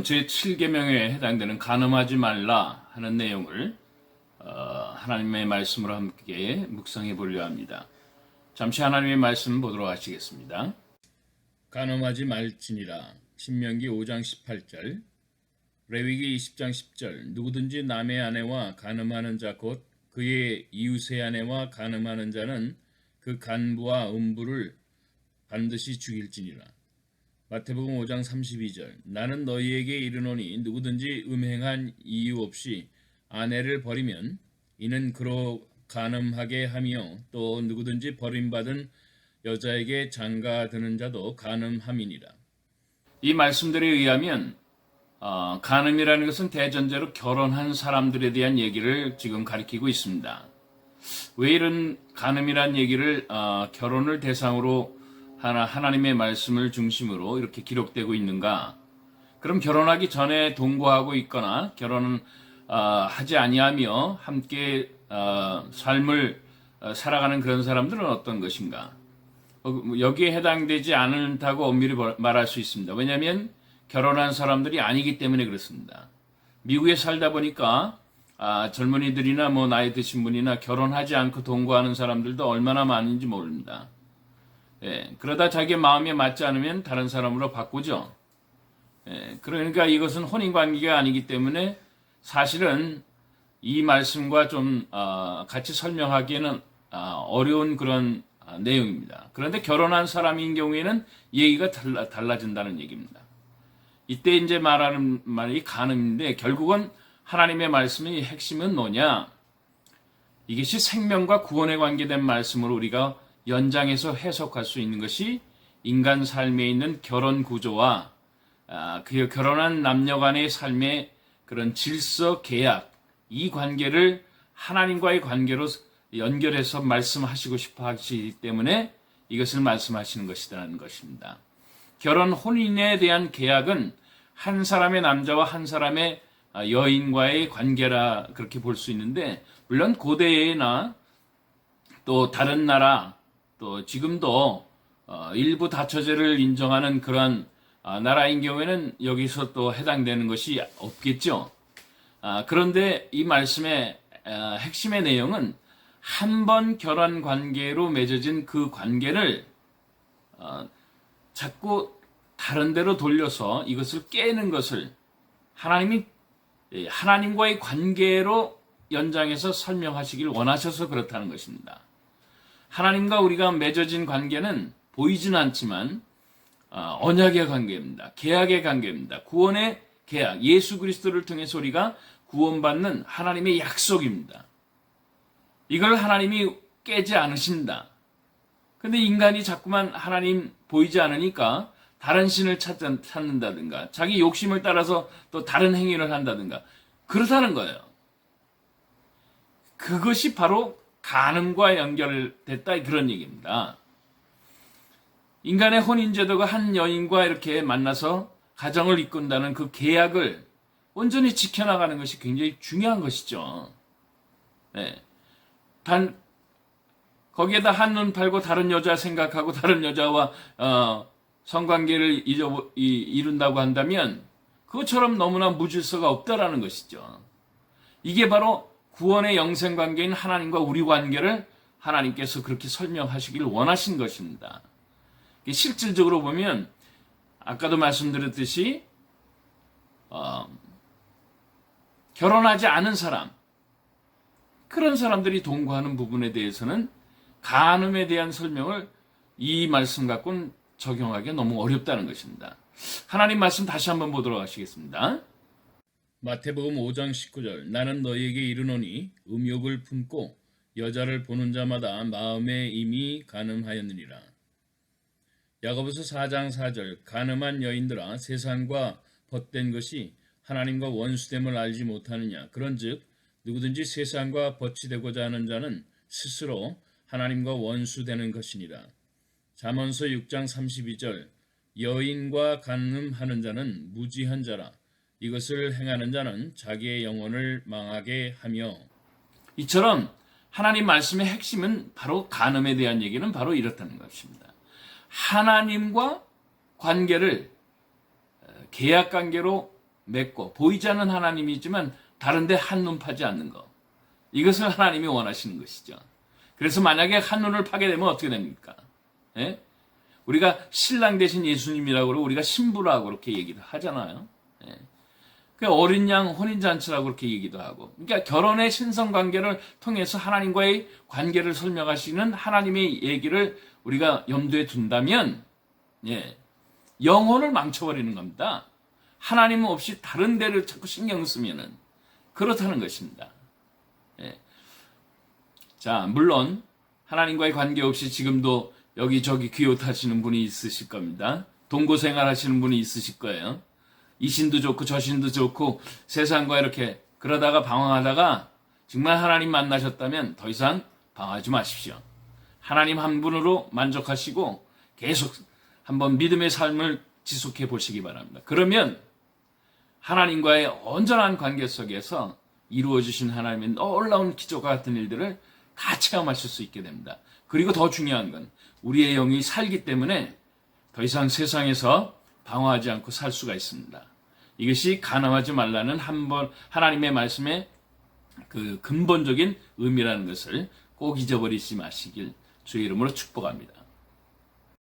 오늘은 제7계명에 해당되는 간음하지 말라 하는 내용을 하나님의 말씀으로 함께 묵상해 보려 합니다. 잠시 하나님의 말씀 보도록 하시겠습니다. 간음하지 말지니라. 신명기 5장 18절, 레위기 20장 10절. 누구든지 남의 아내와 간음하는 자 곧 그의 이웃의 아내와 간음하는 자는 그 간부와 음부를 반드시 죽일지니라. 마태복음 5장 32절. 나는 너희에게 이르노니 누구든지 음행한 이유 없이 아내를 버리면 이는 그로 간음하게 하며 또 누구든지 버림받은 여자에게 장가드는 자도 간음함이니라. 이 말씀들에 의하면 간음이라는 것은 대전제로 결혼한 사람들에 대한 얘기를 지금 가리키고 있습니다. 왜 이런 간음이란 얘기를 결혼을 대상으로 하나님의 말씀을 중심으로 이렇게 기록되고 있는가? 그럼 결혼하기 전에 동거하고 있거나 결혼은 하지 아니하며 함께 삶을 살아가는 그런 사람들은 어떤 것인가? 여기에 해당되지 않다고 엄밀히 말할 수 있습니다. 왜냐하면 결혼한 사람들이 아니기 때문에 그렇습니다. 미국에 살다 보니까 젊은이들이나 나이 드신 분이나 결혼하지 않고 동거하는 사람들도 얼마나 많은지 모릅니다. 그러다 자기 마음에 맞지 않으면 다른 사람으로 바꾸죠. 그러니까 이것은 혼인관계가 아니기 때문에 사실은 이 말씀과 좀 같이 설명하기에는 어려운 그런 내용입니다. 그런데 결혼한 사람인 경우에는 얘기가 달라진다는 얘기입니다. 이때 이제 말하는 말이 간음인데 결국은 하나님의 말씀의 핵심은 뭐냐? 이것이 생명과 구원에 관계된 말씀으로 우리가 연장해서 해석할 수 있는 것이 인간 삶에 있는 결혼 구조와 그 결혼한 남녀 간의 삶의 그런 질서, 계약, 이 관계를 하나님과의 관계로 연결해서 말씀하시고 싶어 하시기 때문에 이것을 말씀하시는 것이라는 것입니다. 결혼, 혼인에 대한 계약은 한 사람의 남자와 한 사람의 여인과의 관계라 그렇게 볼 수 있는데, 물론 고대에나 또 다른 나라, 또 지금도 일부 다처제를 인정하는 그런 나라인 경우에는 여기서 또 해당되는 것이 없겠죠. 그런데 이 말씀의 핵심의 내용은 한 번 결혼 관계로 맺어진 그 관계를 자꾸 다른 데로 돌려서 이것을 깨는 것을 하나님이 하나님과의 관계로 연장해서 설명하시길 원하셔서 그렇다는 것입니다. 하나님과 우리가 맺어진 관계는 보이진 않지만 언약의 관계입니다. 계약의 관계입니다. 구원의 계약, 예수 그리스도를 통해서 우리가 구원받는 하나님의 약속입니다. 이걸 하나님이 깨지 않으신다. 근데 인간이 자꾸만 하나님 보이지 않으니까 다른 신을 찾는다든가 자기 욕심을 따라서 또 다른 행위를 한다든가 그렇다는 거예요. 그것이 바로 간음과 연결됐다 그런 얘기입니다. 인간의 혼인제도가 한 여인과 이렇게 만나서 가정을 이끈다는 그 계약을 온전히 지켜나가는 것이 굉장히 중요한 것이죠. 거기에다 한눈 팔고 다른 여자 생각하고 다른 여자와 성관계를 이룬다고 한다면 그것처럼 너무나 무질서가 없다라는 것이죠. 이게 바로 구원의 영생관계인 하나님과 우리 관계를 하나님께서 그렇게 설명하시길 원하신 것입니다. 실질적으로 보면 아까도 말씀드렸듯이 결혼하지 않은 사람, 그런 사람들이 동거하는 부분에 대해서는 간음에 대한 설명을 이 말씀 갖고는 적용하기가 너무 어렵다는 것입니다. 하나님 말씀 다시 한번 보도록 하시겠습니다. 마태복음 5장 19절. 나는 너희에게 이르노니 음욕을 품고 여자를 보는 자마다 마음에 이미 간음하였느니라. 야고보서 4장 4절. 간음한 여인들아 세상과 벗된 것이 하나님과 원수됨을 알지 못하느냐. 그런즉 누구든지 세상과 벗이 되고자 하는 자는 스스로 하나님과 원수되는 것이니라. 잠언서 6장 32절. 여인과 간음하는 자는 무지한 자라. 이것을 행하는 자는 자기의 영혼을 망하게 하며. 이처럼 하나님 말씀의 핵심은 바로 간음에 대한 얘기는 바로 이렇다는 것입니다. 하나님과 관계를 계약 관계로 맺고 보이지 않는 하나님이지만 다른데 한눈 파지 않는 것. 이것을 하나님이 원하시는 것이죠. 그래서 만약에 한눈을 파게 되면 어떻게 됩니까? 예? 우리가 신랑 대신 예수님이라고 그러고 우리가 신부라고 그렇게 얘기도 하잖아요. 예. 그 어린 양 혼인잔치라고 그렇게 얘기도 하고. 그러니까 결혼의 신성관계를 통해서 하나님과의 관계를 설명하시는 하나님의 얘기를 우리가 염두에 둔다면 예, 영혼을 망쳐버리는 겁니다. 하나님 없이 다른 데를 자꾸 신경 쓰면은 그렇다는 것입니다. 예. 자, 물론 하나님과의 관계 없이 지금도 여기저기 귀요타시는 분이 있으실 겁니다. 동거생활 하시는 분이 있으실 거예요. 이 신도 좋고 저 신도 좋고 세상과 이렇게 그러다가 방황하다가 정말 하나님 만나셨다면 더 이상 방황하지 마십시오. 하나님 한 분으로 만족하시고 계속 한번 믿음의 삶을 지속해 보시기 바랍니다. 그러면 하나님과의 온전한 관계 속에서 이루어지신 하나님의 놀라운 기적과 같은 일들을 다 체험하실 수 있게 됩니다. 그리고 더 중요한 건 우리의 영이 살기 때문에 더 이상 세상에서 방황하지 않고 살 수가 있습니다. 이것이 간음하지 말라는 하나님의 말씀의 그 근본적인 의미라는 것을 꼭 잊어버리지 마시길 주의 이름으로 축복합니다.